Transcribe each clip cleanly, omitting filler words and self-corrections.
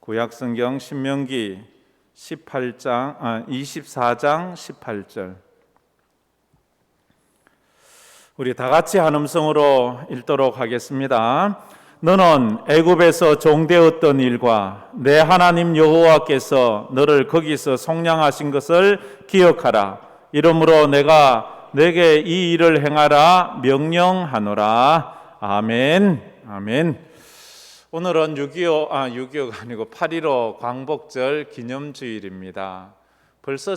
구약성경 신명기 24장 18절. 우리 다 같이 한 음성으로 읽도록 하겠습니다. 너는 애굽에서 종되었던 일과 내 하나님 여호와께서 너를 거기서 속량하신 것을 기억하라. 이러므로 내가 내게 이 일을 행하라 명령하노라. 아멘. 아멘. 오늘은 6.25가 아니고 8.15 광복절 기념주일입니다. 벌써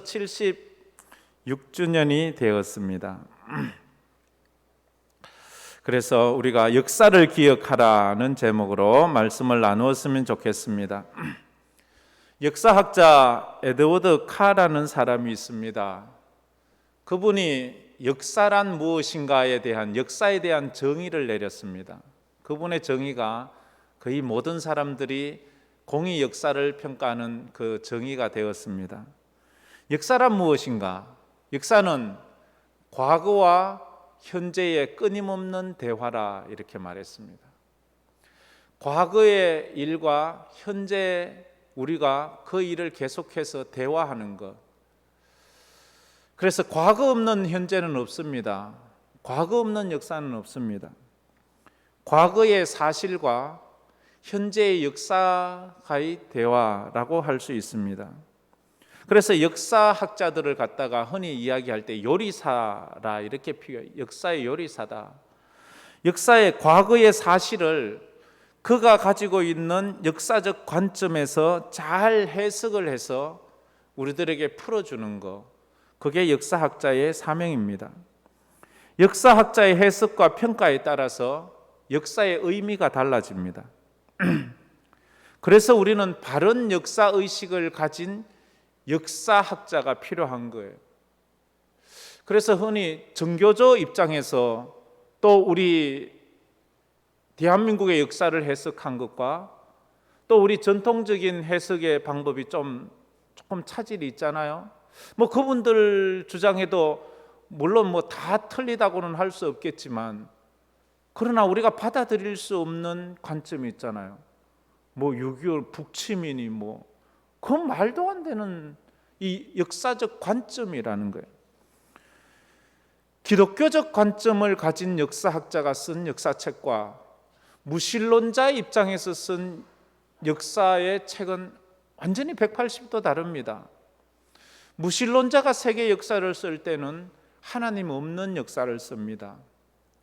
76주년이 되었습니다. 그래서 우리가 역사를 기억하라는 제목으로 말씀을 나누었으면 좋겠습니다. 역사학자 에드워드 카라는 사람이 있습니다. 그분이 역사란 무엇인가에 대한, 역사에 대한 정의를 내렸습니다. 그분의 정의가 거의 모든 사람들이 공의 역사를 평가하는 그 정의가 되었습니다. 역사란 무엇인가? 역사는 과거와 현재의 끊임없는 대화라, 이렇게 말했습니다. 과거의 일과 현재 우리가 그 일을 계속해서 대화하는 것. 그래서 과거 없는 현재는 없습니다. 과거 없는 역사는 없습니다. 과거의 사실과 현재의 역사의 대화라고 할 수 있습니다. 그래서 역사학자들을 갖다가 흔히 이야기할 때 요리사라 이렇게 표현해요. 역사의 요리사다. 역사의 과거의 사실을 그가 가지고 있는 역사적 관점에서 잘 해석을 해서 우리들에게 풀어주는 것, 그게 역사학자의 사명입니다. 역사학자의 해석과 평가에 따라서 역사의 의미가 달라집니다. 그래서 우리는 바른 역사의식을 가진 역사학자가 필요한 거예요. 그래서 흔히 정교조 입장에서 또 우리 대한민국의 역사를 해석한 것과 또 우리 전통적인 해석의 방법이 조금 차질이 있잖아요. 그분들 주장에도 물론 다 틀리다고는 할 수 없겠지만, 그러나 우리가 받아들일 수 없는 관점이 있잖아요. 6.25 북치민이 그건 말도 안 되는 이 역사적 관점이라는 거예요. 기독교적 관점을 가진 역사학자가 쓴 역사책과 무신론자의 입장에서 쓴 역사의 책은 완전히 180도 다릅니다. 무신론자가 세계 역사를 쓸 때는 하나님 없는 역사를 씁니다.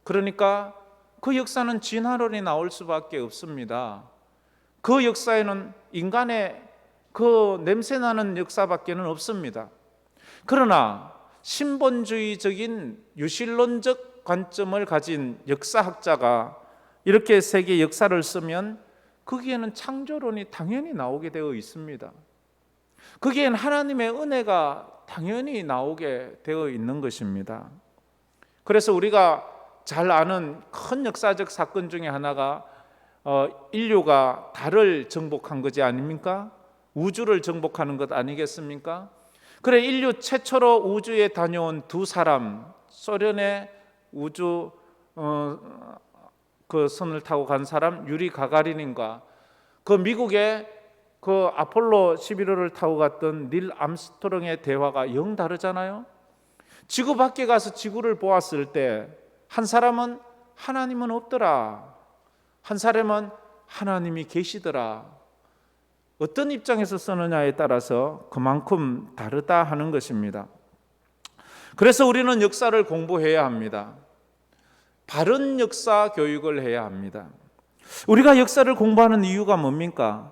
그러니까 그 역사는 진화론이 나올 수밖에 없습니다. 그 역사에는 인간의 그 냄새나는 역사밖에는 없습니다. 그러나 신본주의적인 유신론적 관점을 가진 역사학자가 이렇게 세계 역사를 쓰면 거기에는 창조론이 당연히 나오게 되어 있습니다. 거기에는 하나님의 은혜가 당연히 나오게 되어 있는 것입니다. 그래서 우리가 잘 아는 큰 역사적 사건 중에 하나가 인류가 달을 정복한 것이 아닙니까? 우주를 정복하는 것 아니겠습니까? 그래, 인류 최초로 우주에 다녀온 두 사람, 소련의 우주 그 선을 타고 간 사람 유리 가가린인과 그 미국의 그 아폴로 11호를 타고 갔던 닐 암스트롱의 대화가 영 다르잖아요. 지구 밖에 가서 지구를 보았을 때 한 사람은 하나님은 없더라, 한 사람은 하나님이 계시더라. 어떤 입장에서 쓰느냐에 따라서 그만큼 다르다 하는 것입니다. 그래서 우리는 역사를 공부해야 합니다. 바른 역사 교육을 해야 합니다. 우리가 역사를 공부하는 이유가 뭡니까?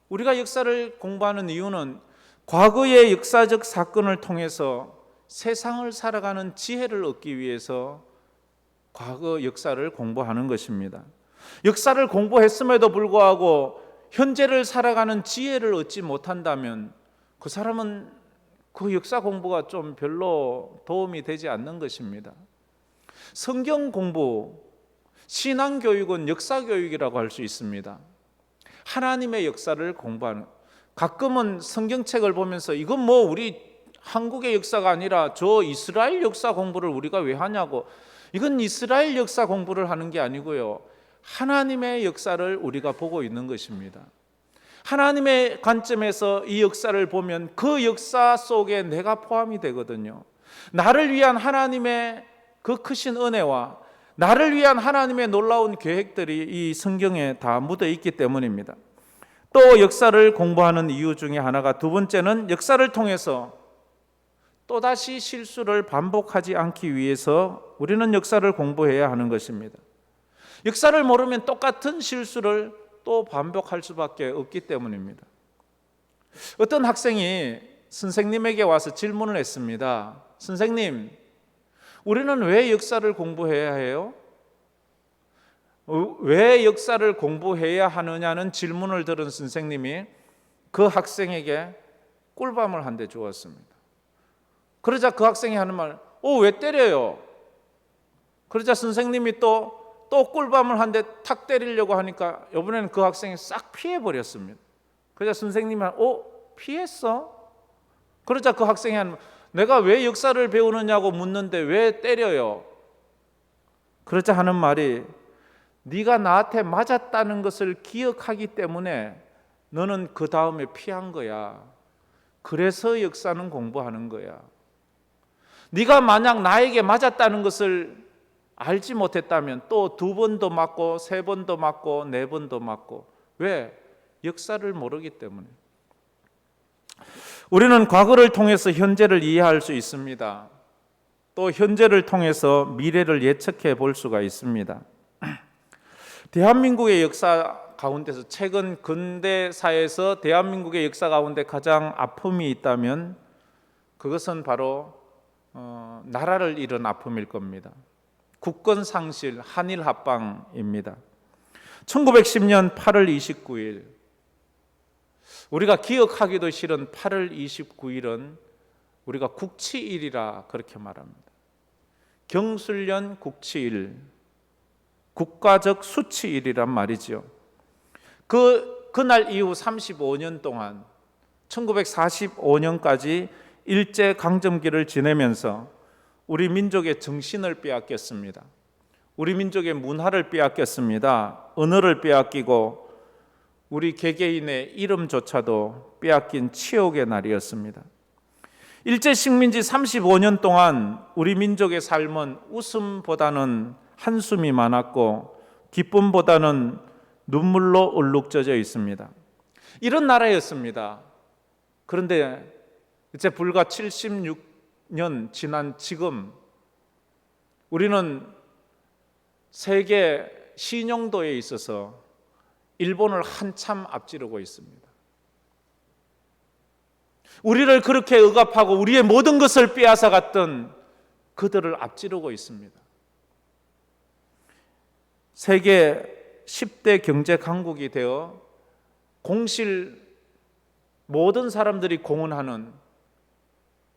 우리가 역사를 공부하는 이유는 과거의 역사적 사건을 통해서 세상을 살아가는 지혜를 얻기 위해서 과거 역사를 공부하는 것입니다. 역사를 공부했음에도 불구하고 현재를 살아가는 지혜를 얻지 못한다면 그 사람은 그 역사 공부가 좀 별로 도움이 되지 않는 것입니다. 성경 공부, 신앙 교육은 역사 교육이라고 할 수 있습니다. 하나님의 역사를 공부하는, 가끔은 성경책을 보면서 이건 우리 한국의 역사가 아니라 저 이스라엘 역사 공부를 우리가 왜 하냐고, 이건 이스라엘 역사 공부를 하는 게 아니고요, 하나님의 역사를 우리가 보고 있는 것입니다. 하나님의 관점에서 이 역사를 보면 그 역사 속에 내가 포함이 되거든요. 나를 위한 하나님의 그 크신 은혜와 나를 위한 하나님의 놀라운 계획들이 이 성경에 다 묻어 있기 때문입니다. 또 역사를 공부하는 이유 중에 하나가, 두 번째는 역사를 통해서 또다시 실수를 반복하지 않기 위해서 우리는 역사를 공부해야 하는 것입니다. 역사를 모르면 똑같은 실수를 또 반복할 수밖에 없기 때문입니다. 어떤 학생이 선생님에게 와서 질문을 했습니다. 선생님, 우리는 왜 역사를 공부해야 해요? 왜 역사를 공부해야 하느냐는 질문을 들은 선생님이 그 학생에게 꿀밤을 한 대 주었습니다. 그러자 그 학생이 하는 말, 왜 때려요? 그러자 선생님이 또 꿀밤을 한 대 탁 때리려고 하니까 이번에는 그 학생이 싹 피해버렸습니다. 그러자 선생님이 피했어? 그러자 그 학생이 하는 말, 내가 왜 역사를 배우느냐고 묻는데 왜 때려요? 그러자 하는 말이, 네가 나한테 맞았다는 것을 기억하기 때문에 너는 그 다음에 피한 거야. 그래서 역사는 공부하는 거야. 네가 만약 나에게 맞았다는 것을 알지 못했다면 또 2번도 맞고 3번도 맞고 4번도 맞고, 왜? 역사를 모르기 때문에. 우리는 과거를 통해서 현재를 이해할 수 있습니다. 또 현재를 통해서 미래를 예측해 볼 수가 있습니다. 대한민국의 역사 가운데서, 최근 근대사에서 대한민국의 역사 가운데 가장 아픔이 있다면 그것은 바로 나라를 잃은 아픔일 겁니다. 국권 상실, 한일 합방입니다. 1910년 8월 29일, 우리가 기억하기도 싫은 8월 29일은 우리가 국치일이라 그렇게 말합니다. 경술련 국치일, 국가적 수치일이란 말이죠. 그날 이후 35년 동안 1945년까지 일제강점기를 지내면서 우리 민족의 정신을 빼앗겼습니다. 우리 민족의 문화를 빼앗겼습니다. 언어를 빼앗기고 우리 개개인의 이름조차도 빼앗긴 치욕의 날이었습니다. 일제 식민지 35년 동안 우리 민족의 삶은 웃음보다는 한숨이 많았고 기쁨보다는 눈물로 얼룩져져 있습니다. 이런 나라였습니다. 그런데 이제 불과 76년 지난 지금 우리는 세계 신용도에 있어서 일본을 한참 앞지르고 있습니다. 우리를 그렇게 억압하고 우리의 모든 것을 빼앗아 갔던 그들을 앞지르고 있습니다. 세계 10대 경제 강국이 되어 공실 모든 사람들이 공헌하는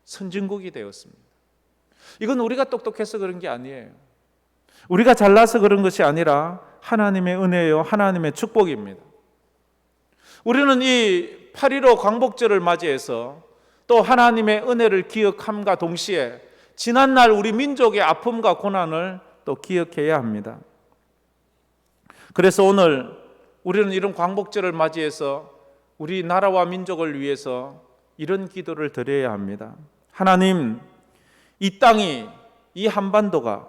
선진국이 되었습니다. 이건 우리가 똑똑해서 그런 게 아니에요. 우리가 잘나서 그런 것이 아니라 하나님의 은혜요, 하나님의 축복입니다. 우리는 이 8.15 광복절을 맞이해서 또 하나님의 은혜를 기억함과 동시에 지난날 우리 민족의 아픔과 고난을 또 기억해야 합니다. 그래서 오늘 우리는 이런 광복절을 맞이해서 우리 나라와 민족을 위해서 이런 기도를 드려야 합니다. 하나님, 이 땅이, 이 한반도가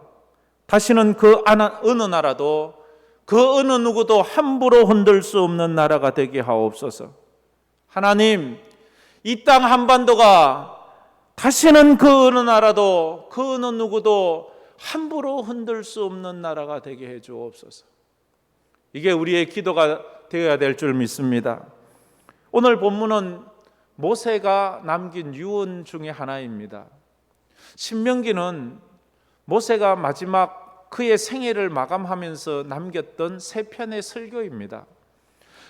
다시는 그 어느 나라도, 그 어느 누구도 함부로 흔들 수 없는 나라가 되게 하옵소서. 하나님, 이 땅 한반도가 다시는 그 어느 나라도, 그 어느 누구도 함부로 흔들 수 없는 나라가 되게 해 주옵소서. 이게 우리의 기도가 되어야 될 줄 믿습니다. 오늘 본문은 모세가 남긴 유언 중에 하나입니다. 신명기는 모세가 마지막 그의 생애를 마감하면서 남겼던 3편의 설교입니다.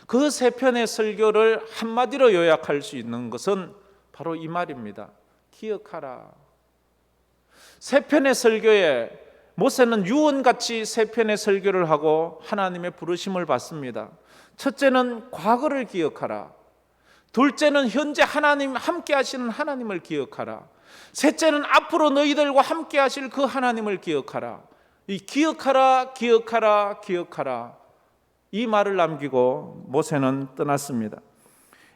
그 3편의 설교를 한마디로 요약할 수 있는 것은 바로 이 말입니다. 기억하라. 3편의 설교에 모세는 유언같이 3편의 설교를 하고 하나님의 부르심을 받습니다. 첫째는 과거를 기억하라. 둘째는 현재 하나님 함께 하시는 하나님을 기억하라. 셋째는 앞으로 너희들과 함께 하실 그 하나님을 기억하라. 이 기억하라, 기억하라, 기억하라, 이 말을 남기고 모세는 떠났습니다.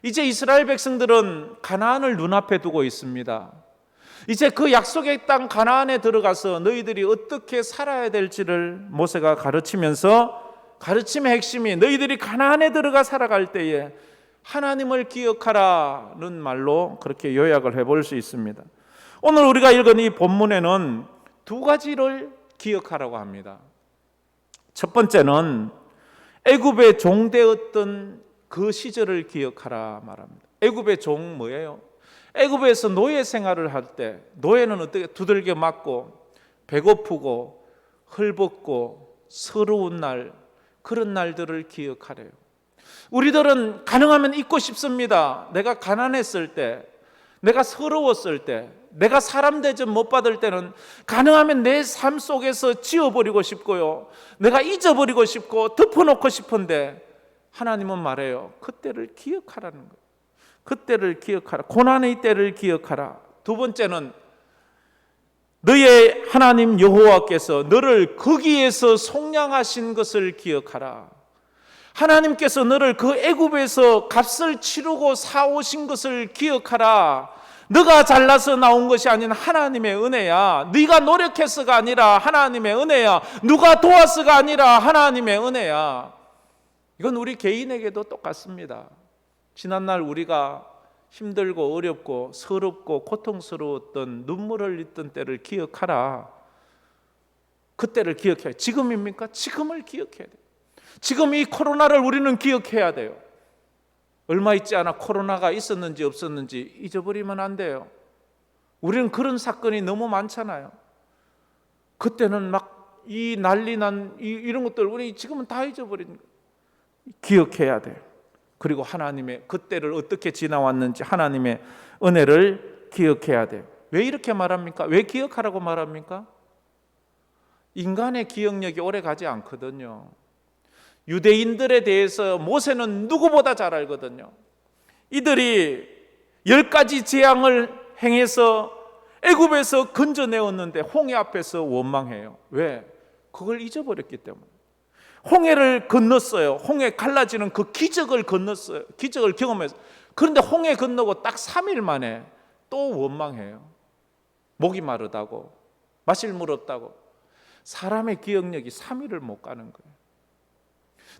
이제 이스라엘 백성들은 가나안을 눈앞에 두고 있습니다. 이제 그 약속의 땅 가나안에 들어가서 너희들이 어떻게 살아야 될지를 모세가 가르치면서, 가르침의 핵심이 너희들이 가나안에 들어가 살아갈 때에 하나님을 기억하라는 말로 그렇게 요약을 해볼 수 있습니다. 오늘 우리가 읽은 이 본문에는 두 가지를 기억하라고 합니다. 첫 번째는 애굽의 종되었던 그 시절을 기억하라 말합니다. 애굽의 종 뭐예요? 애굽에서 노예 생활을 할 때 노예는 어떻게 두들겨 맞고 배고프고 헐벗고 서러운 날, 그런 날들을 기억하래요. 우리들은 가능하면 잊고 싶습니다. 내가 가난했을 때, 내가 서러웠을 때, 내가 사람 대접 못 받을 때는 가능하면 내 삶 속에서 지워버리고 싶고요, 내가 잊어버리고 싶고 덮어놓고 싶은데 하나님은 말해요. 그때를 기억하라는 거예요. 그때를 기억하라. 고난의 때를 기억하라. 두 번째는 너의 하나님 여호와께서 너를 거기에서 속량하신 것을 기억하라. 하나님께서 너를 그 애굽에서 값을 치르고 사오신 것을 기억하라. 너가 잘나서 나온 것이 아닌 하나님의 은혜야. 네가 노력해서가 아니라 하나님의 은혜야. 누가 도와서가 아니라 하나님의 은혜야. 이건 우리 개인에게도 똑같습니다. 지난날 우리가 힘들고 어렵고 서럽고 고통스러웠던 눈물 흘렸던 때를 기억하라. 그때를 기억해야. 지금입니까? 지금을 기억해야 돼요. 지금 이 코로나를 우리는 기억해야 돼요. 얼마 있지 않아 코로나가 있었는지 없었는지 잊어버리면 안 돼요. 우리는 그런 사건이 너무 많잖아요. 그때는 막 이 난리 난 이런 것들 우리 지금은 다 잊어버린 거예요. 기억해야 돼요. 그리고 하나님의 그때를 어떻게 지나왔는지 하나님의 은혜를 기억해야 돼요. 왜 이렇게 말합니까? 왜 기억하라고 말합니까? 인간의 기억력이 오래 가지 않거든요. 유대인들에 대해서 모세는 누구보다 잘 알거든요. 이들이 10가지 재앙을 행해서 애굽에서 건져내었는데 홍해 앞에서 원망해요. 왜? 그걸 잊어버렸기 때문에. 홍해를 건넜어요. 홍해 갈라지는 그 기적을 건넜어요. 기적을 경험해서. 그런데 홍해 건너고 딱 3일 만에 또 원망해요. 목이 마르다고, 마실 물 없다고. 사람의 기억력이 3일을 못 가는 거예요.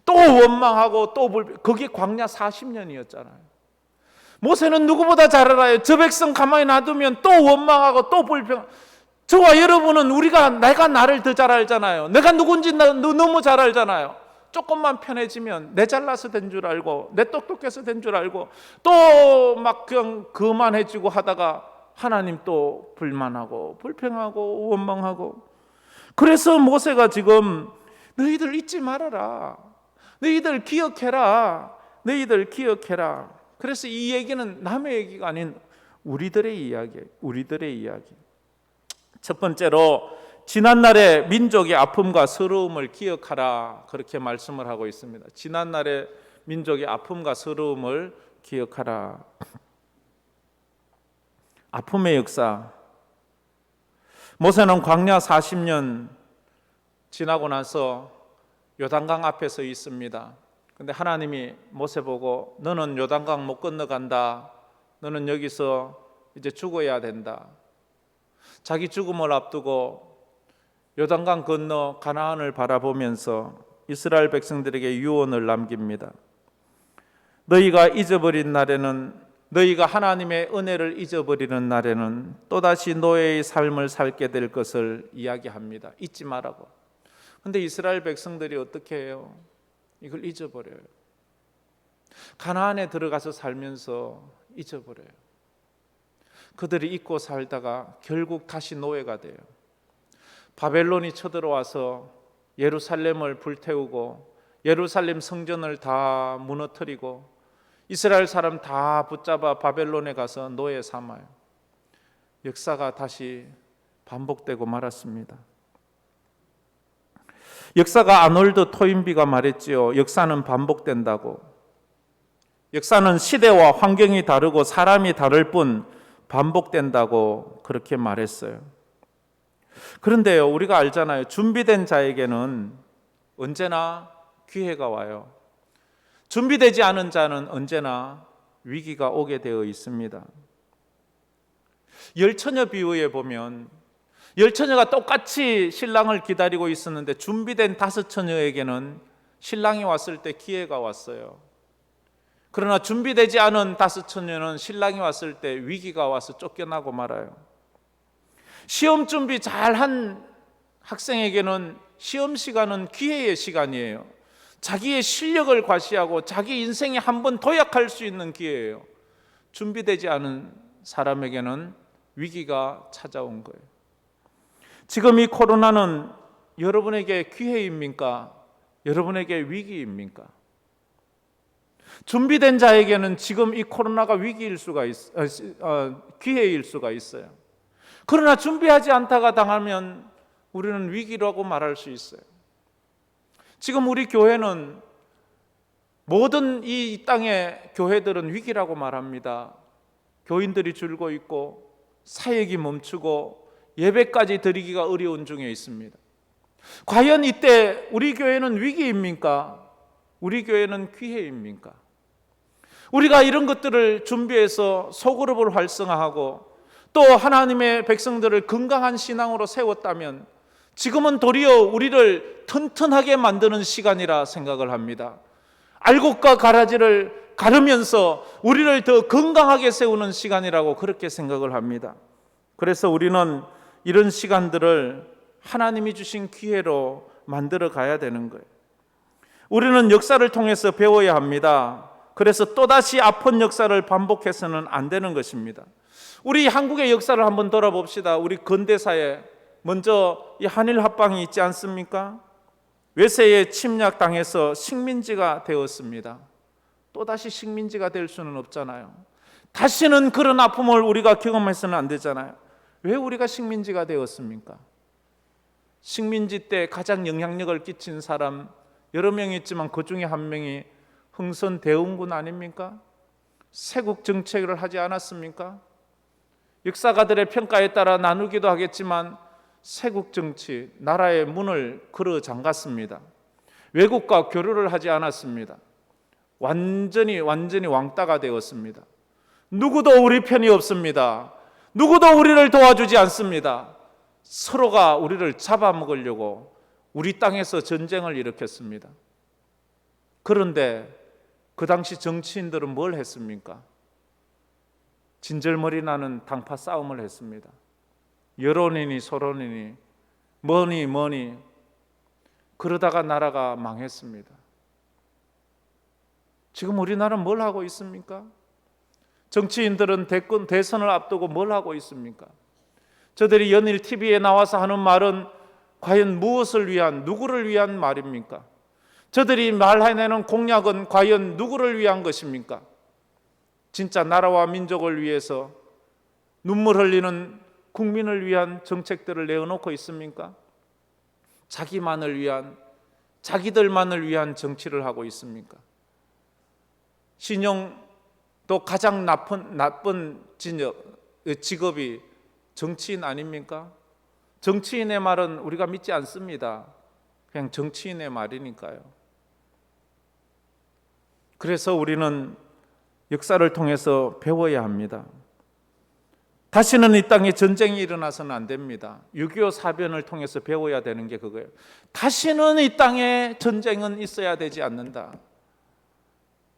또 원망하고 또 그게 광야 40년이었잖아요. 모세는 누구보다 잘 알아요. 저 백성 가만히 놔두면 또 원망하고 또 불평. 저와 여러분은 내가 나를 더 잘 알잖아요. 내가 누군지 너무 잘 알잖아요. 조금만 편해지면 내 잘나서 된 줄 알고 내 똑똑해서 된 줄 알고 또 막 그냥 그만해지고 하다가 하나님 또 불만하고 불평하고 원망하고. 그래서 모세가 지금 너희들 잊지 말아라. 너희들 기억해라. 너희들 기억해라. 그래서 이 얘기는 남의 얘기가 아닌 우리들의 이야기예요. 우리들의 이야기. 첫 번째로 지난날의 민족의 아픔과 서러움을 기억하라. 그렇게 말씀을 하고 있습니다. 지난날의 민족의 아픔과 서러움을 기억하라. 아픔의 역사. 모세는 광야 40년 지나고 나서 요단강 앞에 서 있습니다. 근데 하나님이 모세 보고 너는 요단강 못 건너간다. 너는 여기서 이제 죽어야 된다. 자기 죽음을 앞두고 요단강 건너 가나안을 바라보면서 이스라엘 백성들에게 유언을 남깁니다. 너희가 잊어버린 날에는, 너희가 하나님의 은혜를 잊어버리는 날에는 또다시 노예의 삶을 살게 될 것을 이야기합니다. 잊지 말라고. 근데 이스라엘 백성들이 어떻게 해요? 이걸 잊어버려요. 가나안에 들어가서 살면서 잊어버려요. 그들이 잊고 살다가 결국 다시 노예가 돼요. 바벨론이 쳐들어와서 예루살렘을 불태우고 예루살렘 성전을 다 무너뜨리고 이스라엘 사람 다 붙잡아 바벨론에 가서 노예 삼아요. 역사가 다시 반복되고 말았습니다. 역사가 아놀드 토인비가 말했지요. 역사는 반복된다고. 역사는 시대와 환경이 다르고 사람이 다를 뿐 반복된다고 그렇게 말했어요. 그런데요, 우리가 알잖아요. 준비된 자에게는 언제나 기회가 와요. 준비되지 않은 자는 언제나 위기가 오게 되어 있습니다. 열처녀 비유에 보면 열처녀가 똑같이 신랑을 기다리고 있었는데 준비된 다섯 처녀에게는 신랑이 왔을 때 기회가 왔어요. 그러나 준비되지 않은 다섯 처녀는 신랑이 왔을 때 위기가 와서 쫓겨나고 말아요. 시험 준비 잘한 학생에게는 시험 시간은 기회의 시간이에요. 자기의 실력을 과시하고 자기 인생에 한번 도약할 수 있는 기회예요. 준비되지 않은 사람에게는 위기가 찾아온 거예요. 지금 이 코로나는 여러분에게 기회입니까? 여러분에게 위기입니까? 준비된 자에게는 지금 이 코로나가 기회일 수가 있어요. 그러나 준비하지 않다가 당하면 우리는 위기라고 말할 수 있어요. 지금 우리 교회는 모든 이 땅의 교회들은 위기라고 말합니다. 교인들이 줄고 있고 사역이 멈추고 예배까지 드리기가 어려운 중에 있습니다. 과연 이때 우리 교회는 위기입니까? 우리 교회는 기회입니까? 우리가 이런 것들을 준비해서 소그룹을 활성화하고 또 하나님의 백성들을 건강한 신앙으로 세웠다면 지금은 도리어 우리를 튼튼하게 만드는 시간이라 생각을 합니다. 알곡과 가라지를 가르면서 우리를 더 건강하게 세우는 시간이라고 그렇게 생각을 합니다. 그래서 우리는 이런 시간들을 하나님이 주신 기회로 만들어 가야 되는 거예요. 우리는 역사를 통해서 배워야 합니다. 그래서 또다시 아픈 역사를 반복해서는 안 되는 것입니다. 우리 한국의 역사를 한번 돌아봅시다. 우리 근대사에 먼저 이 한일 합방이 있지 않습니까? 외세에 침략당해서 식민지가 되었습니다. 또다시 식민지가 될 수는 없잖아요. 다시는 그런 아픔을 우리가 경험해서는 안 되잖아요. 왜 우리가 식민지가 되었습니까? 식민지 때 가장 영향력을 끼친 사람 여러 명 있지만 그 중에 한 명이 흥선 대원군 아닙니까? 세국 정책을 하지 않았습니까? 역사가들의 평가에 따라 나누기도 하겠지만 세국 정치, 나라의 문을 걸어 잠갔습니다. 외국과 교류를 하지 않았습니다. 완전히 왕따가 되었습니다. 누구도 우리 편이 없습니다. 누구도 우리를 도와주지 않습니다. 서로가 우리를 잡아먹으려고 우리 땅에서 전쟁을 일으켰습니다. 그런데 그 당시 정치인들은 뭘 했습니까? 진절머리 나는 당파 싸움을 했습니다. 여론이니 서론이니 뭐니 그러다가 나라가 망했습니다. 지금 우리나라는 뭘 하고 있습니까? 정치인들은 대선을 앞두고 뭘 하고 있습니까? 저들이 연일 TV에 나와서 하는 말은 과연 무엇을 위한, 누구를 위한 말입니까? 저들이 말해내는 공약은 과연 누구를 위한 것입니까? 진짜 나라와 민족을 위해서 눈물 흘리는 국민을 위한 정책들을 내어놓고 있습니까? 자기만을 위한, 자기들만을 위한 정치를 하고 있습니까? 신용도 가장 나쁜 직업이 정치인 아닙니까? 정치인의 말은 우리가 믿지 않습니다. 그냥 정치인의 말이니까요. 그래서 우리는 역사를 통해서 배워야 합니다. 다시는 이 땅에 전쟁이 일어나서는 안 됩니다. 6.25 사변을 통해서 배워야 되는 게 그거예요. 다시는 이 땅에 전쟁은 있어야 되지 않는다.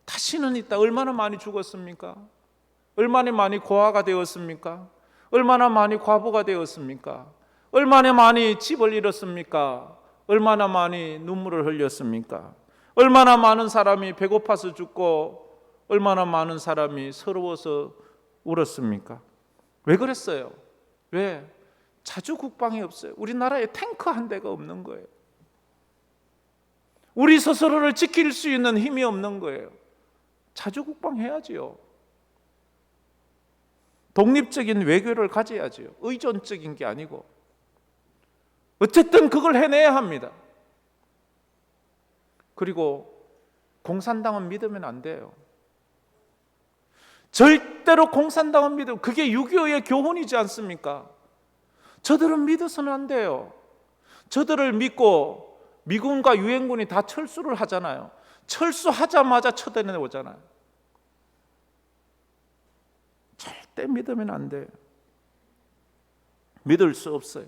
다시는 이 땅, 얼마나 많이 죽었습니까? 얼마나 많이 고아가 되었습니까? 얼마나 많이 과부가 되었습니까? 얼마나 많이 집을 잃었습니까? 얼마나 많이 눈물을 흘렸습니까? 얼마나 많은 사람이 배고파서 죽고 얼마나 많은 사람이 서러워서 울었습니까? 왜 그랬어요? 왜? 자주 국방이 없어요. 우리나라에 탱크 한 대가 없는 거예요. 우리 스스로를 지킬 수 있는 힘이 없는 거예요. 자주 국방해야지요. 독립적인 외교를 가져야지요. 의존적인 게 아니고. 어쨌든 그걸 해내야 합니다. 그리고 공산당은 믿으면 안 돼요. 절대로 공산당은 믿으면 그게 6.25의 교훈이지 않습니까? 저들은 믿어서는 안 돼요. 저들을 믿고 미군과 유엔군이 다 철수를 하잖아요. 철수하자마자 쳐내오잖아요. 절대 믿으면 안 돼요. 믿을 수 없어요.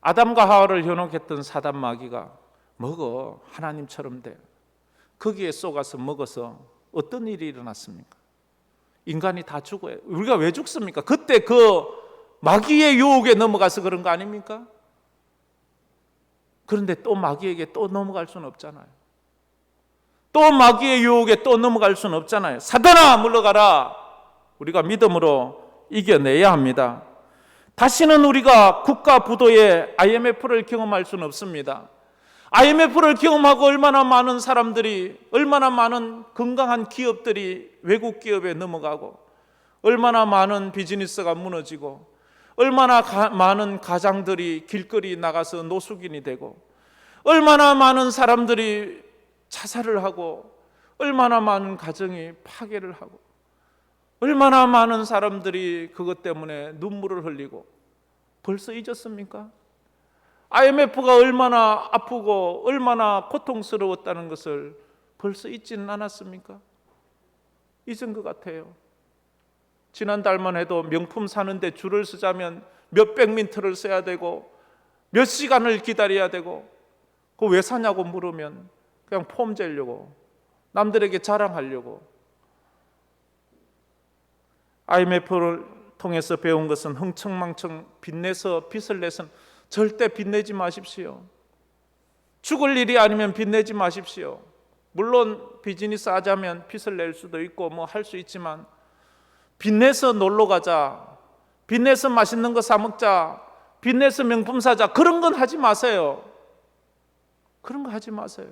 아담과 하와를 현혹했던 사단 마귀가 먹어 하나님처럼 돼. 거기에 쏘가서 먹어서 어떤 일이 일어났습니까? 인간이 다 죽어요. 우리가 왜 죽습니까? 그때 그 마귀의 유혹에 넘어가서 그런 거 아닙니까? 그런데 또 마귀에게 또 넘어갈 수는 없잖아요. 또 마귀의 유혹에 또 넘어갈 수는 없잖아요. 사단아 물러가라. 우리가 믿음으로 이겨내야 합니다. 다시는 우리가 국가 부도의 IMF를 경험할 수는 없습니다. IMF를 경험하고 얼마나 많은 사람들이, 얼마나 많은 건강한 기업들이 외국 기업에 넘어가고, 얼마나 많은 비즈니스가 무너지고, 얼마나 많은 가장들이 길거리 나가서 노숙인이 되고, 얼마나 많은 사람들이 자살을 하고, 얼마나 많은 가정이 파괴를 하고, 얼마나 많은 사람들이 그것 때문에 눈물을 흘리고. 벌써 잊었습니까? IMF가 얼마나 아프고 얼마나 고통스러웠다는 것을 벌써 잊지는 않았습니까? 잊은 것 같아요. 지난달만 해도 명품 사는데 줄을 서자면 몇백 민트를 써야 되고 몇 시간을 기다려야 되고, 그거 왜 사냐고 물으면 그냥 폼 재려고, 남들에게 자랑하려고. IMF를 통해서 배운 것은 흥청망청 빚내서 빚을 내선 절대 빚내지 마십시오. 죽을 일이 아니면 빚내지 마십시오. 물론 비즈니스 하자면 빚을 낼 수도 있고 뭐 할 수 있지만, 빚내서 놀러 가자, 빚내서 맛있는 거 사 먹자, 빚내서 명품 사자, 그런 건 하지 마세요. 그런 거 하지 마세요.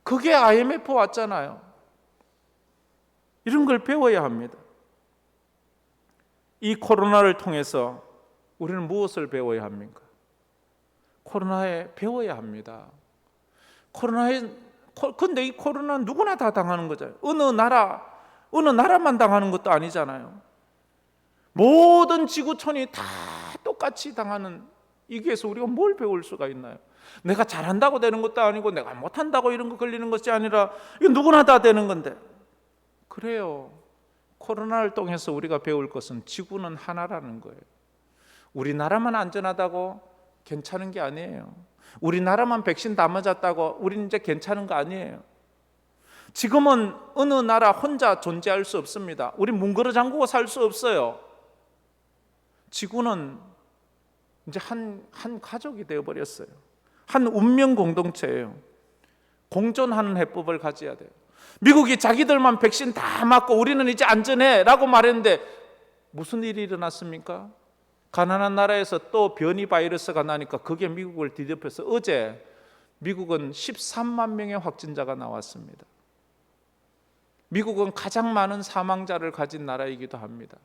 그게 IMF 왔잖아요. 이런 걸 배워야 합니다. 이 코로나를 통해서 우리는 무엇을 배워야 합니까? 코로나에 배워야 합니다. 근데 이 코로나는 누구나 다 당하는 거잖아요. 어느 나라만 당하는 것도 아니잖아요. 모든 지구촌이 다 똑같이 당하는, 이게서 우리가 뭘 배울 수가 있나요? 내가 잘한다고 되는 것도 아니고 내가 못한다고 이런 거 걸리는 것이 아니라 이거 누구나 다 되는 건데. 그래요. 코로나를 통해서 우리가 배울 것은 지구는 하나라는 거예요. 우리나라만 안전하다고 괜찮은 게 아니에요. 우리나라만 백신 다 맞았다고 우리는 이제 괜찮은 거 아니에요. 지금은 어느 나라 혼자 존재할 수 없습니다. 우리 문걸어 잠그고 살 수 없어요. 지구는 이제 한 가족이 되어버렸어요. 한 운명 공동체예요. 공존하는 해법을 가져야 돼요. 미국이 자기들만 백신 다 맞고 우리는 이제 안전해 라고 말했는데 무슨 일이 일어났습니까? 가난한 나라에서 또 변이 바이러스가 나니까 그게 미국을 뒤덮여서 어제 미국은 13만 명의 확진자가 나왔습니다. 미국은 가장 많은 사망자를 가진 나라이기도 합니다.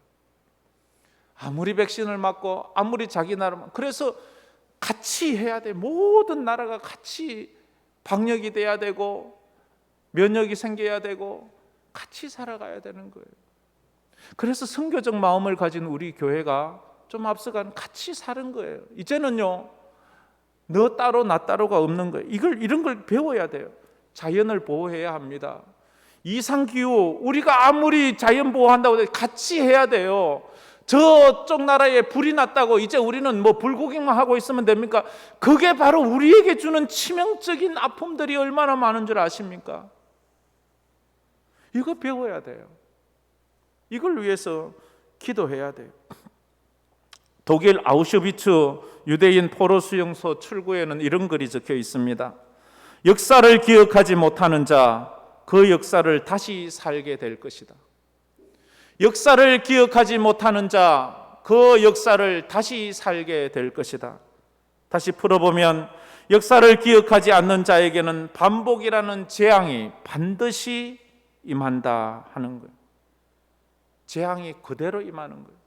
아무리 백신을 맞고 아무리 자기 나라만, 그래서 같이 해야 돼. 모든 나라가 같이 방역이 돼야 되고 면역이 생겨야 되고 같이 살아가야 되는 거예요. 그래서 선교적 마음을 가진 우리 교회가 좀 앞서가는, 같이 사는 거예요. 이제는요, 너 따로 나 따로가 없는 거예요. 이런 걸 배워야 돼요. 자연을 보호해야 합니다. 이상기후, 우리가 아무리 자연 보호한다고 해도 같이 해야 돼요. 저쪽 나라에 불이 났다고 이제 우리는 뭐 불구경만 하고 있으면 됩니까? 그게 바로 우리에게 주는 치명적인 아픔들이 얼마나 많은 줄 아십니까? 이거 배워야 돼요. 이걸 위해서 기도해야 돼요. 독일 아우슈비츠 유대인 포로 수용소 출구에는 이런 글이 적혀 있습니다. 역사를 기억하지 못하는 자, 그 역사를 다시 살게 될 것이다. 역사를 기억하지 못하는 자, 그 역사를 다시 살게 될 것이다. 다시 풀어보면 역사를 기억하지 않는 자에게는 반복이라는 재앙이 반드시 임한다 하는 거예요. 재앙이 그대로 임하는 거예요.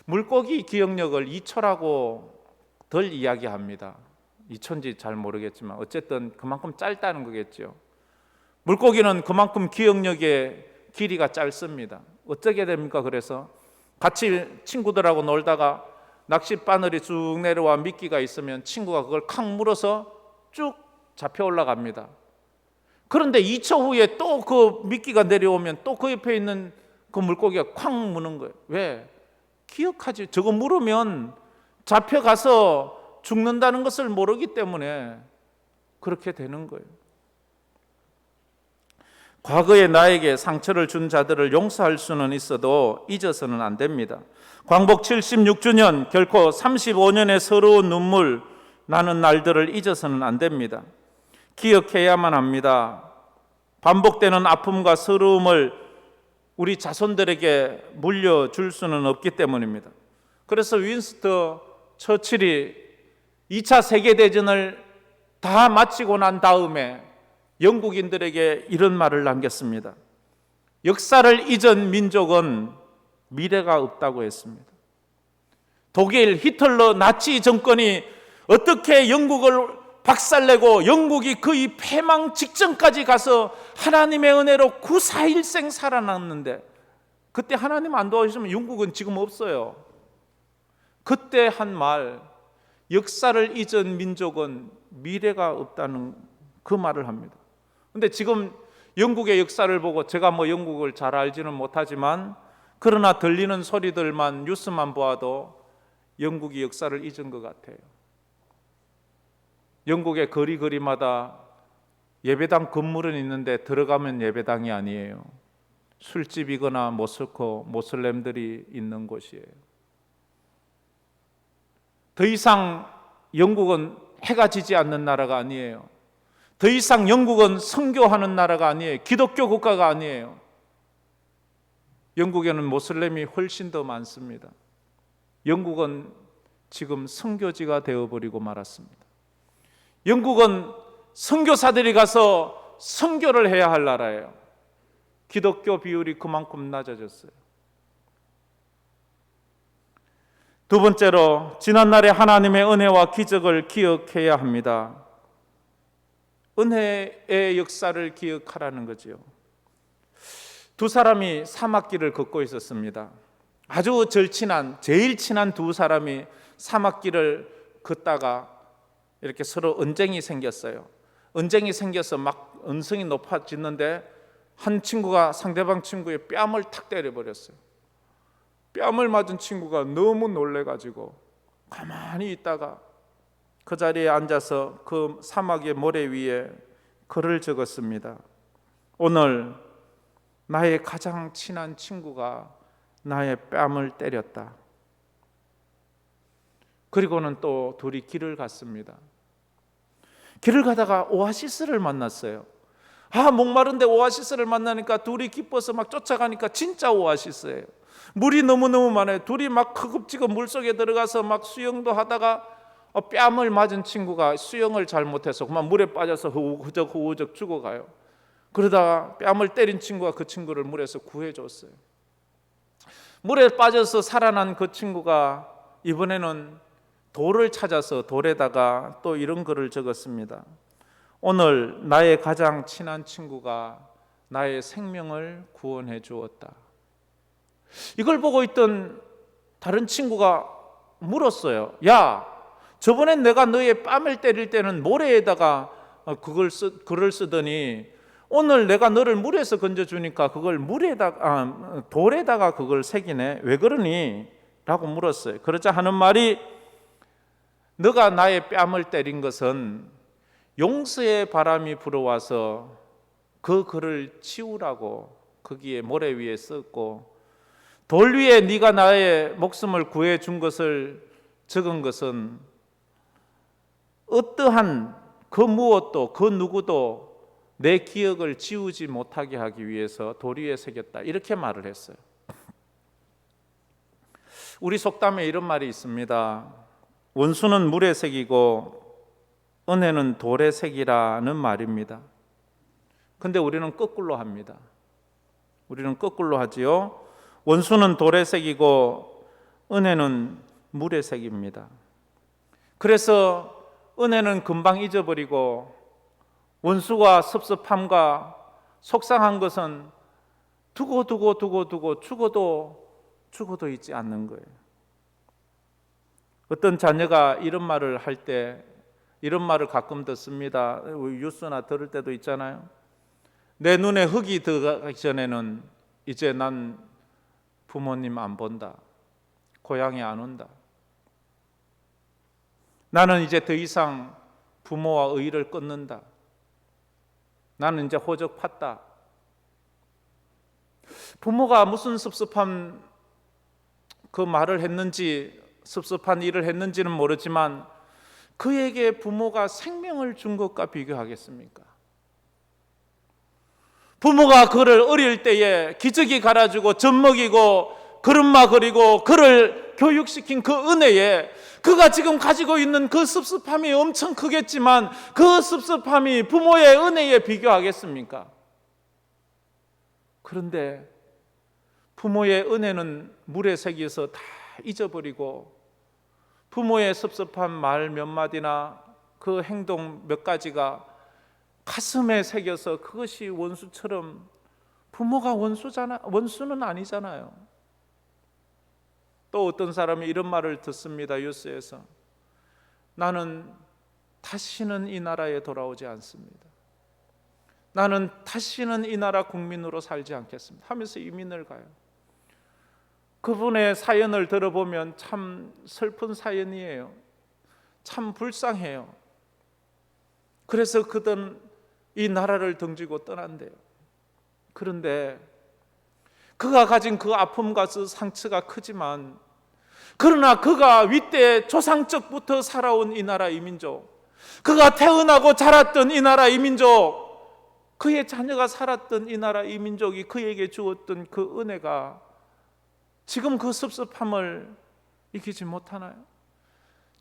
물고기 기억력을 2초라고 덜 이야기합니다. 2초인지 잘 모르겠지만 어쨌든 그만큼 짧다는 거겠죠. 물고기는 그만큼 기억력의 길이가 짧습니다. 어떻게 됩니까? 그래서 같이 친구들하고 놀다가 낚싯바늘이 쭉 내려와 미끼가 있으면 친구가 그걸 칵 물어서 쭉 잡혀 올라갑니다. 그런데 2초 후에 또 그 미끼가 내려오면 또 그 옆에 있는 그 물고기가 콱 무는 거예요. 왜? 기억하지. 저거 물으면 잡혀가서 죽는다는 것을 모르기 때문에 그렇게 되는 거예요. 과거에 나에게 상처를 준 자들을 용서할 수는 있어도 잊어서는 안 됩니다. 광복 76주년, 결코 35년의 서러운 눈물 나는 날들을 잊어서는 안 됩니다. 기억해야만 합니다. 반복되는 아픔과 서러움을 우리 자손들에게 물려줄 수는 없기 때문입니다. 그래서 윈스턴 처칠이 2차 세계대전을 다 마치고 난 다음에 영국인들에게 이런 말을 남겼습니다. 역사를 잊은 민족은 미래가 없다고 했습니다. 독일 히틀러 나치 정권이 어떻게 영국을 박살내고 영국이 거의 패망 직전까지 가서 하나님의 은혜로 구사일생 살아났는데, 그때 하나님 안 도와주시면 영국은 지금 없어요. 그때 한 말, 역사를 잊은 민족은 미래가 없다는 그 말을 합니다. 근데 지금 영국의 역사를 보고, 제가 뭐 영국을 잘 알지는 못하지만 그러나 들리는 소리들만, 뉴스만 보아도 영국이 역사를 잊은 것 같아요. 영국의 거리마다 예배당 건물은 있는데 들어가면 예배당이 아니에요. 술집이거나 모스코, 모슬렘들이 있는 곳이에요. 더 이상 영국은 해가 지지 않는 나라가 아니에요. 더 이상 영국은 선교하는 나라가 아니에요. 기독교 국가가 아니에요. 영국에는 모슬렘이 훨씬 더 많습니다. 영국은 지금 선교지가 되어버리고 말았습니다. 영국은 선교사들이 가서 선교를 해야 할 나라예요. 기독교 비율이 그만큼 낮아졌어요. 두 번째로, 지난날의 하나님의 은혜와 기적을 기억해야 합니다. 은혜의 역사를 기억하라는 거죠. 두 사람이 사막길을 걷고 있었습니다. 아주 절친한, 제일 친한 두 사람이 사막길을 걷다가 이렇게 서로 언쟁이 생겼어요. 언쟁이 생겨서 막 언성이 높아지는데 한 친구가 상대방 친구의 뺨을 탁 때려버렸어요. 뺨을 맞은 친구가 너무 놀래가지고 가만히 있다가 그 자리에 앉아서 그 사막의 모래 위에 글을 적었습니다. 오늘 나의 가장 친한 친구가 나의 뺨을 때렸다. 그리고는 또 둘이 길을 갔습니다. 길을 가다가 오아시스를 만났어요. 목마른데 오아시스를 만나니까 둘이 기뻐서 막 쫓아가니까 진짜 오아시스예요. 물이 너무너무 많아요. 둘이 막 허겁지겁 물속에 들어가서 막 수영도 하다가 뺨을 맞은 친구가 수영을 잘못해서 그만 물에 빠져서 허우적 죽어가요. 그러다가 뺨을 때린 친구가 그 친구를 물에서 구해줬어요. 물에 빠져서 살아난 그 친구가 이번에는 돌을 찾아서 돌에다가 또 이런 글을 적었습니다. 오늘 나의 가장 친한 친구가 나의 생명을 구원해 주었다. 이걸 보고 있던 다른 친구가 물었어요. 야, 저번엔 내가 너의 뺨을 때릴 때는 모래에다가 글을 쓰더니 오늘 내가 너를 물에서 건져주니까 그걸 돌에다가 그걸 새기네. 왜 그러니? 라고 물었어요. 그러자 하는 말이, 너가 나의 뺨을 때린 것은 용서의 바람이 불어와서 그 글을 치우라고 거기에 모래 위에 썼고, 돌 위에 네가 나의 목숨을 구해준 것을 적은 것은 어떠한 그 무엇도 그 누구도 내 기억을 지우지 못하게 하기 위해서 돌 위에 새겼다. 이렇게 말을 했어요. 우리 속담에 이런 말이 있습니다. 원수는 물에 새기고 은혜는 돌에 새기라는 말입니다. 근데 우리는 거꾸로 합니다. 우리는 거꾸로 하지요. 원수는 돌에 새기고 은혜는 물에 새깁니다. 그래서 은혜는 금방 잊어버리고 원수와 섭섭함과 속상한 것은 두고 죽어도 잊지 않는 거예요. 어떤 자녀가 이런 말을 할 때 이런 말을 가끔 듣습니다. 뉴스나 들을 때도 있잖아요. 내 눈에 흙이 들어가기 전에는 이제 난 부모님 안 본다. 고향에 안 온다. 나는 이제 더 이상 부모와 의를 끊는다. 나는 이제 호적 팠다. 부모가 무슨 섭섭한 그 말을 했는지, 섭섭한 일을 했는지는 모르지만 그에게 부모가 생명을 준 것과 비교하겠습니까? 부모가 그를 어릴 때에 기저귀 갈아주고 젖 먹이고 걸음마 그리고 그를 교육시킨 그 은혜에 그가 지금 가지고 있는 그 섭섭함이 엄청 크겠지만 그 섭섭함이 부모의 은혜에 비교하겠습니까? 그런데 부모의 은혜는 물에 새겨서 다 잊어버리고 부모의 섭섭한 말 몇 마디나 그 행동 몇 가지가 가슴에 새겨서 그것이 원수처럼, 부모가 원수는 아니잖아요. 또 어떤 사람이 이런 말을 듣습니다. 뉴스에서. 나는 다시는 이 나라에 돌아오지 않습니다. 나는 다시는 이 나라 국민으로 살지 않겠습니다 하면서 이민을 가요. 그분의 사연을 들어보면 참 슬픈 사연이에요. 참 불쌍해요. 그래서 그는 이 나라를 등지고 떠난대요. 그런데 그가 가진 그 아픔과 그 상처가 크지만, 그러나 그가 윗대 조상적부터 살아온 이 나라 이민족, 그가 태어나고 자랐던 이 나라 이민족, 그의 자녀가 살았던 이 나라 이민족이 그에게 주었던 그 은혜가 지금 그 섭섭함을 이기지 못하나요?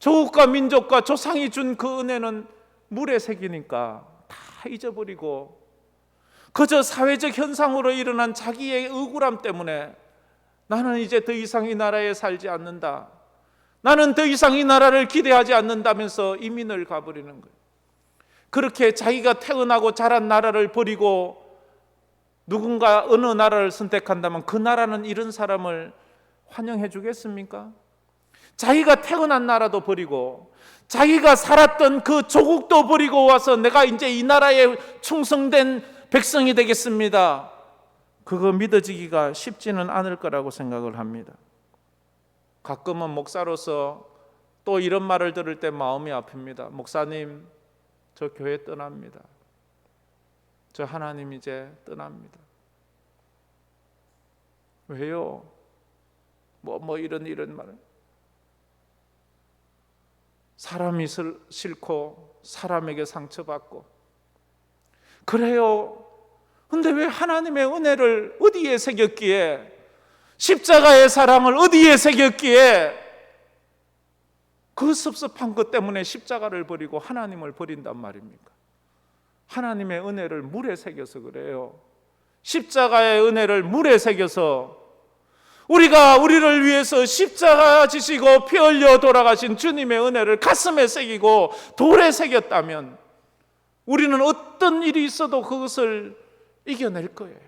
조국과 민족과 조상이 준 그 은혜는 물에 새기니까 다 잊어버리고 그저 사회적 현상으로 일어난 자기의 억울함 때문에 나는 이제 더 이상 이 나라에 살지 않는다, 나는 더 이상 이 나라를 기대하지 않는다면서 이민을 가버리는 거예요. 그렇게 자기가 태어나고 자란 나라를 버리고 누군가 어느 나라를 선택한다면 그 나라는 이런 사람을 환영해 주겠습니까? 자기가 태어난 나라도 버리고 자기가 살았던 그 조국도 버리고 와서 내가 이제 이 나라에 충성된 백성이 되겠습니다, 그거 믿어지기가 쉽지는 않을 거라고 생각을 합니다. 가끔은 목사로서 또 이런 말을 들을 때 마음이 아픕니다. 목사님, 저 교회 떠납니다. 저 하나님 이제 떠납니다. 왜요? 뭐 이런 말을. 사람이 싫고 사람에게 상처받고 그래요. 근데 왜 하나님의 은혜를 어디에 새겼기에, 십자가의 사랑을 어디에 새겼기에 그 섭섭한 것 때문에 십자가를 버리고 하나님을 버린단 말입니까? 하나님의 은혜를 물에 새겨서 그래요. 십자가의 은혜를 물에 새겨서 우리가 우리를 위해서 십자가 지시고 피 흘려 돌아가신 주님의 은혜를 가슴에 새기고 돌에 새겼다면 우리는 어떤 일이 있어도 그것을 이겨낼 거예요.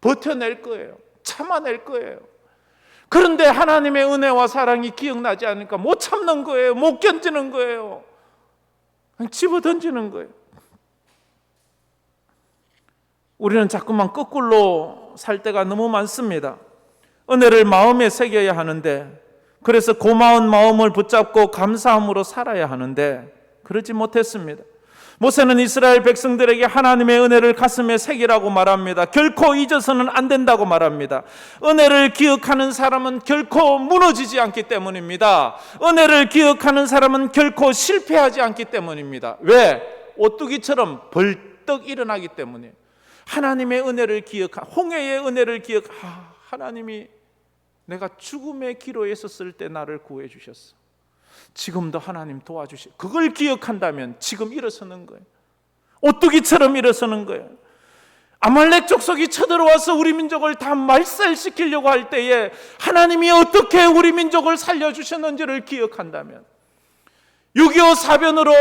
버텨낼 거예요. 참아낼 거예요. 그런데 하나님의 은혜와 사랑이 기억나지 않으니까 못 참는 거예요. 못 견디는 거예요. 그냥 집어던지는 거예요. 우리는 자꾸만 거꾸로 살 때가 너무 많습니다. 은혜를 마음에 새겨야 하는데, 그래서 고마운 마음을 붙잡고 감사함으로 살아야 하는데 그러지 못했습니다. 모세는 이스라엘 백성들에게 하나님의 은혜를 가슴에 새기라고 말합니다. 결코 잊어서는 안 된다고 말합니다. 은혜를 기억하는 사람은 결코 무너지지 않기 때문입니다. 은혜를 기억하는 사람은 결코 실패하지 않기 때문입니다. 왜? 오뚜기처럼 벌떡 일어나기 때문이에요. 하나님의 은혜를 홍해의 은혜를 하나님이 내가 죽음의 기로에 있었을 때 나를 구해 주셨어. 지금도 하나님 도와주시. 그걸 기억한다면 지금 일어서는 거예요. 오뚜기처럼 일어서는 거예요. 아말렉 족속이 쳐들어와서 우리 민족을 다 말살시키려고 할 때에 하나님이 어떻게 우리 민족을 살려주셨는지를 기억한다면, 6.25 사변으로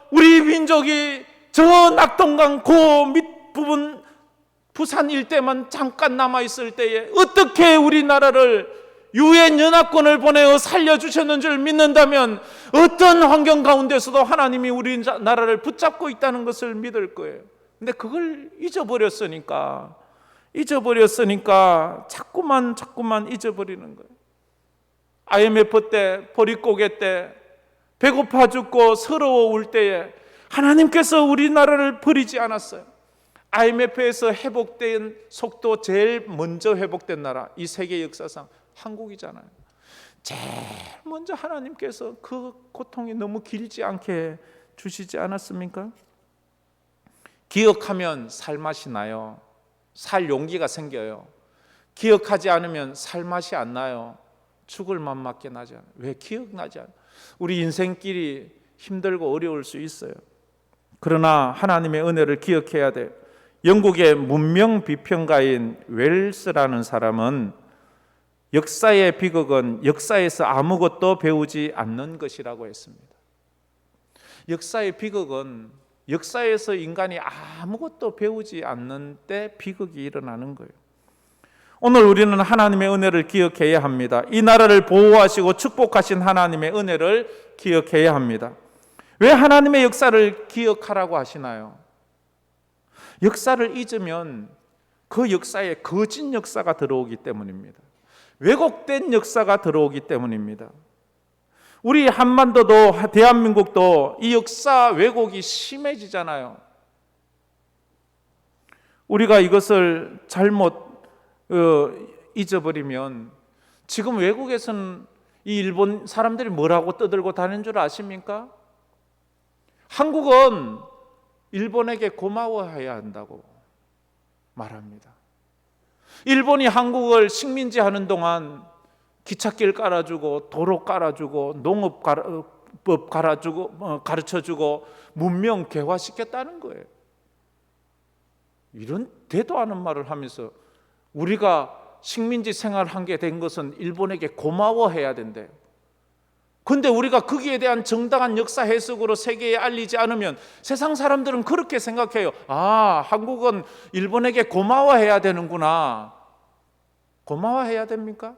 우리 민족이 저 낙동강 고 밑부분 부산 일대만 잠깐 남아있을 때에 어떻게 우리나라를 유엔 연합군을 보내어 살려주셨는 줄 믿는다면 어떤 환경 가운데서도 하나님이 우리나라를 붙잡고 있다는 것을 믿을 거예요. 근데 그걸 잊어버렸으니까 잊어버렸으니까 자꾸만 잊어버리는 거예요. IMF 때, 보릿고개 때, 배고파 죽고 서러워 울 때에 하나님께서 우리나라를 버리지 않았어요. IMF에서 회복된 속도 제일 먼저 회복된 나라, 이 세계 역사상 한국이잖아요. 제일 먼저 하나님께서 그 고통이 너무 길지 않게 주시지 않았습니까? 기억하면 살 맛이 나요. 살 용기가 생겨요. 기억하지 않으면 살 맛이 안 나요. 죽을 맛밖에 나지 않아요. 왜 기억나지 않아요? 우리 인생길이 힘들고 어려울 수 있어요. 그러나 하나님의 은혜를 기억해야 돼요. 영국의 문명 비평가인 웰스라는 사람은 역사의 비극은 역사에서 아무것도 배우지 않는 것이라고 했습니다. 역사의 비극은 역사에서 인간이 아무것도 배우지 않는 때 비극이 일어나는 거예요. 오늘 우리는 하나님의 은혜를 기억해야 합니다. 이 나라를 보호하시고 축복하신 하나님의 은혜를 기억해야 합니다. 왜 하나님의 역사를 기억하라고 하시나요? 역사를 잊으면 그 역사에 거짓 역사가 들어오기 때문입니다. 왜곡된 역사가 들어오기 때문입니다. 우리 한반도도 대한민국도 이 역사 왜곡이 심해지잖아요. 우리가 이것을 잘못 잊어버리면 지금 외국에서는 이 일본 사람들이 뭐라고 떠들고 다니는 줄 아십니까? 한국은 일본에게 고마워해야 한다고 말합니다. 일본이 한국을 식민지 하는 동안 기찻길 깔아주고 도로 깔아주고 농업법 가르쳐주고 문명 개화시켰다는 거예요. 이런 대도 않은 말을 하면서 우리가 식민지 생활한 게 된 것은 일본에게 고마워해야 된대요. 그런데 우리가 거기에 대한 정당한 역사 해석으로 세계에 알리지 않으면 세상 사람들은 그렇게 생각해요. 아, 한국은 일본에게 고마워해야 되는구나. 고마워해야 됩니까?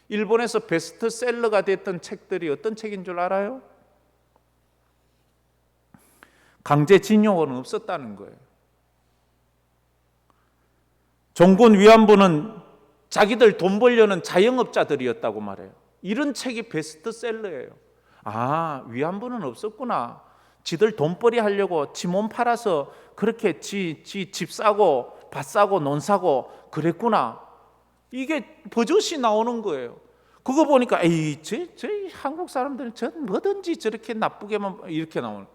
일본에서 베스트셀러가 됐던 책들이 어떤 책인 줄 알아요? 강제징용은 없었다는 거예요. 종군 위안부는 자기들 돈 벌려는 자영업자들이었다고 말해요. 이런 책이 베스트셀러예요. 아, 위안부는 없었구나. 지들 돈벌이 하려고 지 몸 팔아서 그렇게 지 집 사고 밭 사고 논 사고 그랬구나. 이게 버젓이 나오는 거예요. 그거 보니까 에이, 저희 한국 사람들은 뭐든지 저렇게 나쁘게만 이렇게 나오는.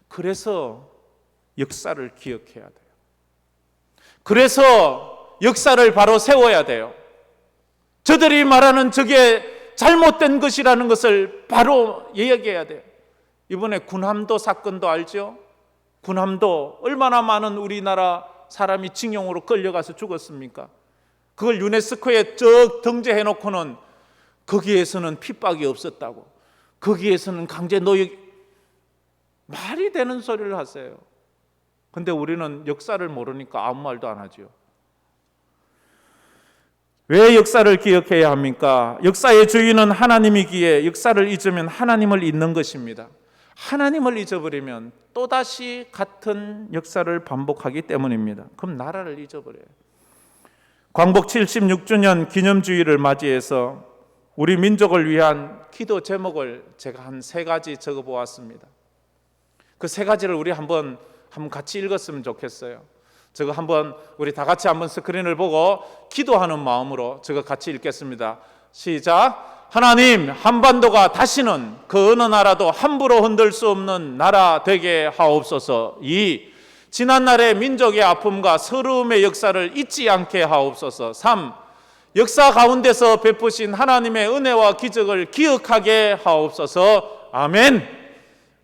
그래서 역사를 기억해야 돼요. 그래서 역사를 바로 세워야 돼요. 저들이 말하는 저게 잘못된 것이라는 것을 바로 이야기해야 돼요. 이번에 군함도 사건도 알죠? 군함도 얼마나 많은 우리나라 사람이 징용으로 끌려가서 죽었습니까? 그걸 유네스코에 쭉 등재해놓고는 거기에서는 핍박이 없었다고, 거기에서는 강제 노역, 말이 되는 소리를 하세요. 근데 우리는 역사를 모르니까 아무 말도 안 하죠. 왜 역사를 기억해야 합니까? 역사의 주인은 하나님이기에 역사를 잊으면 하나님을 잊는 것입니다. 하나님을 잊어버리면 또다시 같은 역사를 반복하기 때문입니다. 그럼 나라를 잊어버려요. 광복 76주년 기념주의를 맞이해서 우리 민족을 위한 기도 제목을 제가 한 3가지 적어보았습니다. 그 3가지를 우리 한번 같이 읽었으면 좋겠어요. 저거 한번 우리 다 같이 한번 스크린을 보고 기도하는 마음으로 저거 같이 읽겠습니다. 시작. 하나님, 한반도가 다시는 그 어느 나라도 함부로 흔들 수 없는 나라 되게 하옵소서. 2. 지난날의 민족의 아픔과 서러움의 역사를 잊지 않게 하옵소서. 3. 역사 가운데서 베푸신 하나님의 은혜와 기적을 기억하게 하옵소서. 아멘.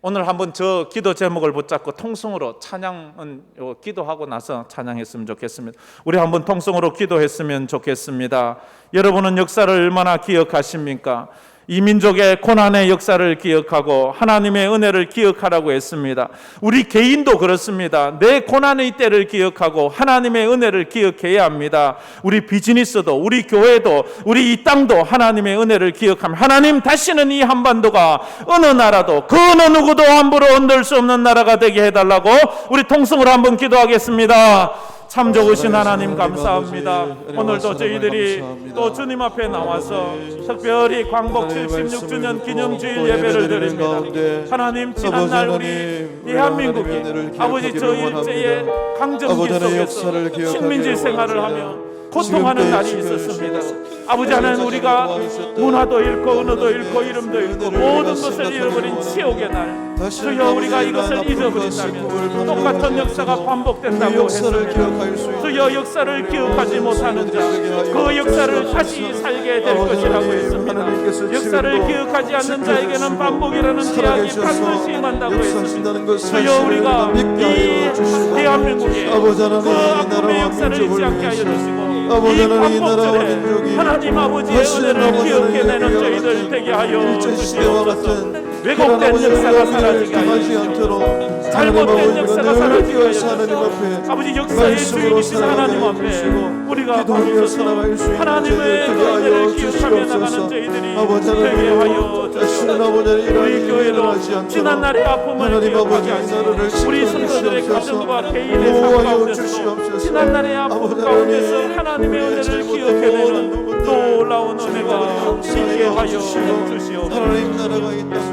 오늘 한번 저 기도 제목을 붙잡고 통성으로 찬양은 기도하고 나서 찬양했으면 좋겠습니다. 우리 한번 통성으로 기도했으면 좋겠습니다. 여러분은 역사를 얼마나 기억하십니까? 이 민족의 고난의 역사를 기억하고 하나님의 은혜를 기억하라고 했습니다. 우리 개인도 그렇습니다. 내 고난의 때를 기억하고 하나님의 은혜를 기억해야 합니다. 우리 비즈니스도, 우리 교회도, 우리 이 땅도 하나님의 은혜를 기억하면 하나님, 다시는 이 한반도가 어느 나라도 그 어느 누구도 함부로 흔들 수 없는 나라가 되게 해달라고 우리 통성으로 한번 기도하겠습니다. 참 좋으신 하나님 감사합니다. 오늘도 저희들이 또 주님 앞에 나와서 특별히 광복 76주년 기념주일 예배를 드립니다. 하나님, 지난날 우리 대한민국이 아버지 저 일제의 강점기 속에서 식민지 생활을 하며 고통하는 날이 있었습니다. 아버지 하나님, 우리가 문화도 잃고 언어도 잃고 이름도 잃고 모든 것을 잃어버린 치욕의 날, 주여 우리가 이것을 잊어버린다면 똑같은 역사가 반복된다고 했습니다. 주여 역사를 기억하지 못하는 자, 그 역사를 다시 살게 될 것이라고 했습니다. 역사를 기억하지 않는 자에게는 반복이라는 제약이 반드시 임한다고 했습니다. 주여 우리가 이 대한민국의 그 아픔의 역사를 잊지 않게 하여 주시고 이 광복절에 하나님 아버지의 은혜를 기억해내는 저희들 되게 하여 주시옵소서. 왜곡된 역사가 사라지게 하여 주시옵소서. 잘못된 역사가 사라지게 하여 주시옵소서. 아버지 역사의 주인이신 하나님 앞에 우리가 바로서서 하나님의 은혜를 기억하며 나가는 저희들이 되게 하여 주시옵소서. 우리 교회도 지난날의 아픔을 기억하게 하시고 우리 성도들의 가정과 개인의 삶 가운데서 지난날의 아픔 가운데서 하나님의 은혜를 기억해내는 놀라운 은혜가 있게 하여 주시옵소서. 하나님 나라가 있다.